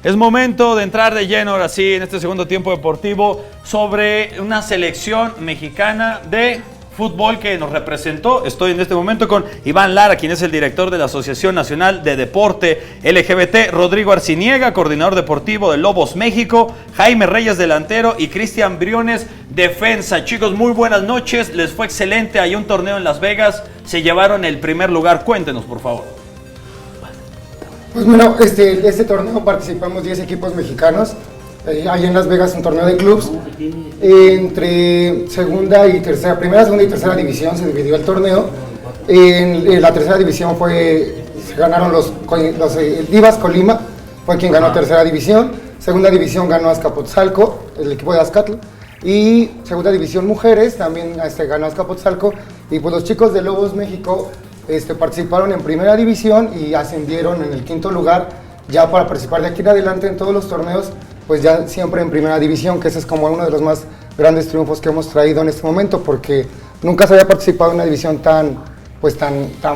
Es momento de entrar de lleno ahora sí en este segundo tiempo deportivo sobre una selección mexicana de fútbol que nos representó. Estoy en este momento con Iván Lara, quien es el director de la Asociación Nacional de Deporte LGBT, Rodrigo Arciniega, coordinador deportivo de Lobos México, Jaime Reyes, delantero, y Cristian Briones, defensa. Chicos, muy buenas noches, les fue excelente, hay un torneo en Las Vegas, se llevaron el primer lugar, cuéntenos por favor. Pues bueno, este torneo participamos 10 equipos mexicanos. Hay en Las Vegas un torneo de clubs. Entre primera, segunda y tercera división se dividió el torneo. En la tercera división se ganaron los Divas Colima, fue quien ganó tercera división. Segunda división ganó Azcapotzalco, el equipo de Azcatl. Y segunda división mujeres también ganó Azcapotzalco. Y pues los chicos de Lobos México participaron en primera división y ascendieron en el quinto lugar ya para participar de aquí en adelante en todos los torneos, pues ya siempre en primera división, que ese es como uno de los más grandes triunfos que hemos traído en este momento, porque nunca se había participado en una división tan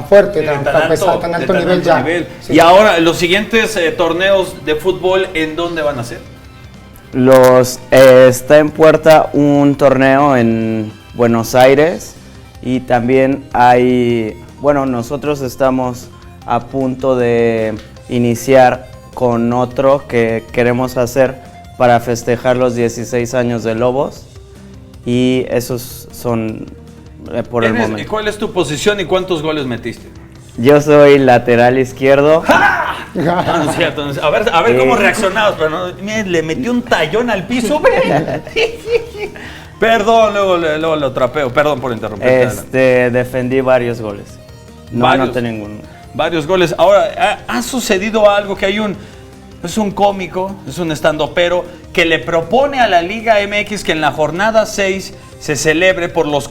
fuerte, tan alto nivel ya. Sí. Y ahora, los siguientes torneos de fútbol, ¿en dónde van a ser? Está en puerta un torneo en Buenos Aires y también nosotros estamos a punto de iniciar con otro que queremos hacer para festejar los 16 años de Lobos, y esos son por el momento. ¿Cuál es tu posición y cuántos goles metiste? Yo soy lateral izquierdo. No es cierto. A ver cómo reaccionabas, pero no, le metió un tallón al piso. Perdón, luego lo trapeo. Perdón por interrumpir. Defendí varios goles. No anoté ninguno. Varios goles. Ahora, ha sucedido algo que es un cómico, es un estandopero que le propone a la Liga MX que en la jornada 6 se celebre por los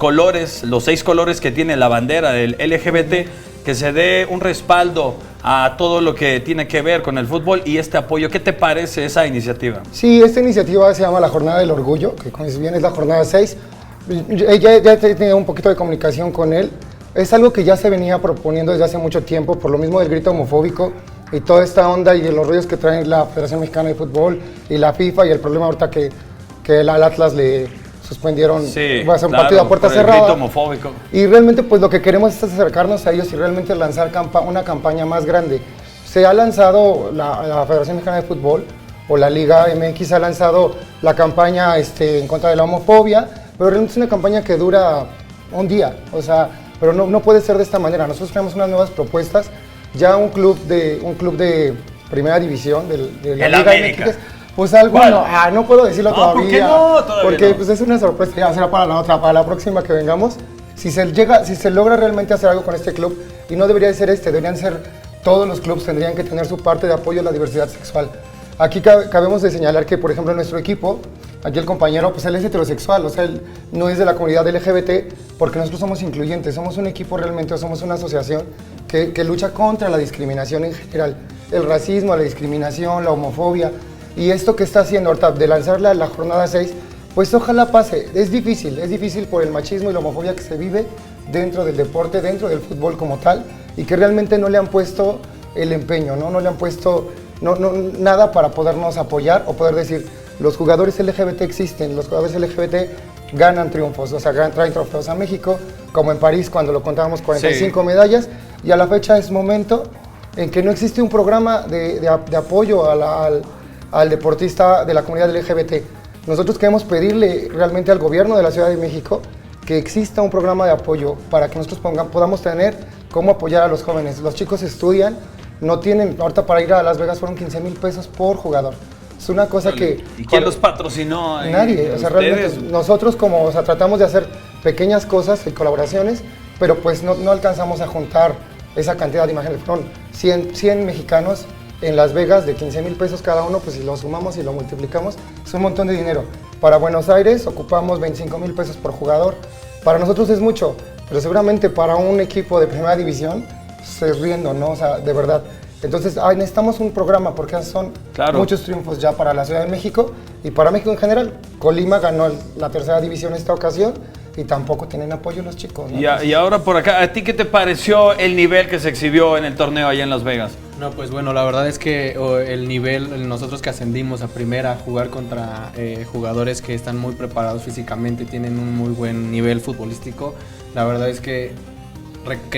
6 colores que tiene la bandera del LGBT, que se dé un respaldo a todo lo que tiene que ver con el fútbol y este apoyo. ¿Qué te parece esa iniciativa? Sí, esta iniciativa se llama la Jornada del Orgullo, que como bien es la jornada 6. Ya he tenido un poquito de comunicación con él. Es algo que ya se venía proponiendo desde hace mucho tiempo, por lo mismo del grito homofóbico y toda esta onda y de los rollos que traen la Federación Mexicana de Fútbol y la FIFA, y el problema ahorita que al Atlas le suspendieron, va a ser un partido a puerta cerrada. Grito homofóbico. Y realmente pues lo que queremos es acercarnos a ellos y realmente lanzar una campaña más grande. Se ha lanzado la Federación Mexicana de Fútbol o la Liga MX ha lanzado la campaña en contra de la homofobia, pero realmente es una campaña que dura un día, pero no puede ser de esta manera. Nosotros tenemos unas nuevas propuestas, ya un club de primera división de la Liga MX, pues algo no puedo decirlo todavía. ¿Por qué no? Todavía porque no. Pues es una sorpresa, ya será para la próxima que vengamos. Si se logra realmente hacer algo con este club, y no debería de ser deberían ser todos los clubes, tendrían que tener su parte de apoyo a la diversidad sexual. Aquí cabemos de señalar que, por ejemplo, nuestro equipo, aquí el compañero, pues él es heterosexual, él no es de la comunidad LGBT, porque nosotros somos incluyentes, somos un equipo realmente, somos una asociación que lucha contra la discriminación en general, el racismo, la discriminación, la homofobia, y esto que está haciendo ahorita de lanzarla a la jornada 6, pues ojalá pase. Es difícil por el machismo y la homofobia que se vive dentro del deporte, dentro del fútbol como tal, y que realmente no le han puesto el empeño, no le han puesto nada para podernos apoyar o poder decir, los jugadores LGBT existen, los jugadores LGBT ganan triunfos, traen trofeos a México, como en París cuando lo contábamos 45 medallas, y a la fecha es momento en que no existe un programa de apoyo al deportista de la comunidad LGBT. Nosotros queremos pedirle realmente al gobierno de la Ciudad de México que exista un programa de apoyo para que nosotros podamos tener cómo apoyar a los jóvenes. Los chicos estudian, no tienen, ahorita para ir a Las Vegas fueron 15,000 pesos por jugador. Es una cosa que... ¿Y quién los patrocinó? Nadie, realmente nosotros tratamos de hacer pequeñas cosas y colaboraciones, pero pues no alcanzamos a juntar esa cantidad de imágenes. Fueron 100 mexicanos en Las Vegas de 15,000 pesos cada uno, pues si lo sumamos y lo multiplicamos, es un montón de dinero. Para Buenos Aires ocupamos 25,000 pesos por jugador. Para nosotros es mucho, pero seguramente para un equipo de primera división se riendo, ¿no? De verdad. Entonces necesitamos un programa porque son muchos triunfos ya para la Ciudad de México y para México en general. Colima ganó la tercera división esta ocasión y tampoco tienen apoyo los chicos, ¿no? Y ahora por acá, ¿a ti qué te pareció el nivel que se exhibió en el torneo allá en Las Vegas? No, pues bueno, la verdad es que el nivel, nosotros que ascendimos a primera, jugar contra jugadores que están muy preparados físicamente, tienen un muy buen nivel futbolístico, la verdad es que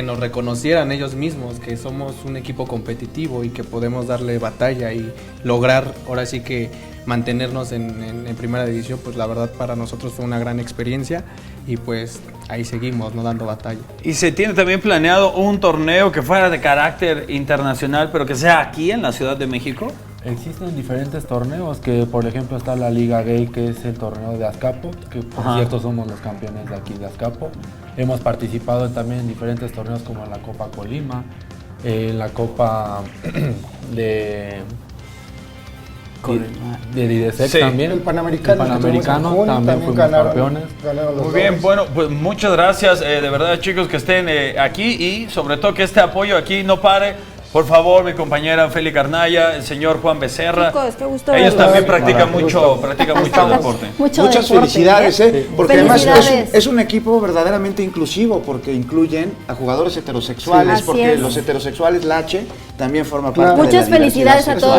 nos reconocieran ellos mismos que somos un equipo competitivo y que podemos darle batalla y lograr ahora sí que mantenernos en primera división, pues la verdad para nosotros fue una gran experiencia y pues ahí seguimos, ¿no? Dando batalla. Y se tiene también planeado un torneo que fuera de carácter internacional, pero que sea aquí en la Ciudad de México. Existen diferentes torneos, que por ejemplo está la Liga Gay, que es el torneo de Azcapo, que por cierto somos los campeones de aquí de Azcapo. Hemos participado también en diferentes torneos como la Copa Colima, la Copa de Didesec Sí. también. El Panamericano, El Panamericano que tuvimos en junio, también fuimos campeones. ganaron los Muy bien, dos. bueno, pues muchas gracias, de verdad chicos que estén aquí y sobre todo que este apoyo aquí no pare. Por favor, mi compañera Feli Carnaya, el señor Juan Becerra. Chicos, qué gusto Ellos verlos. también practican Hola, mucho deporte. Muchas Muchas felicidades, porque Felicidades. además es un equipo verdaderamente inclusivo, porque incluyen a jugadores heterosexuales, Sí. porque Así es. los heterosexuales, la H, también forma Claro. parte de la Muchas felicidades diversidad a todos